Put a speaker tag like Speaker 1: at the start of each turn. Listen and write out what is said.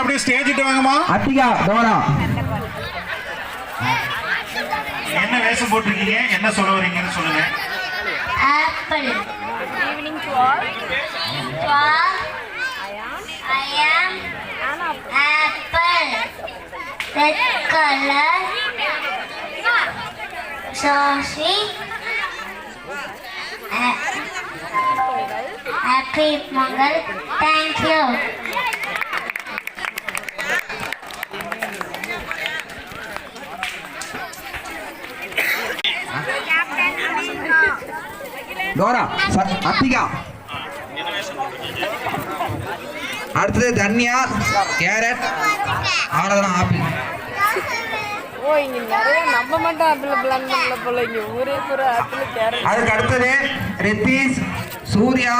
Speaker 1: அப்படியே ஸ்டேஜ் கிட்ட வாங்கம்மா.
Speaker 2: அத்திகா டோரா
Speaker 1: என்ன வேஷம் போட்டிருக்கீங்க, என்ன சொல்ல வரீங்கன்னு சொல்லுங்க.
Speaker 3: Apple. Evening to all. I am apple. Red color. Saucy. Happy Mangal. Thank you.
Speaker 2: Dora Athika. அடுத்தது தன்யா கேரட் ஆராதனா ஆப்பிள்.
Speaker 4: ஓ இங்க நிறைய நம்ம மட்டும் ஆப்பிள் பிளான் பண்ணல போல, இங்க ஊரே பூரா ஆப்பிள் கேரட்.
Speaker 2: அதுக்கு அடுத்தது ரித்தீஷ் சூர்யா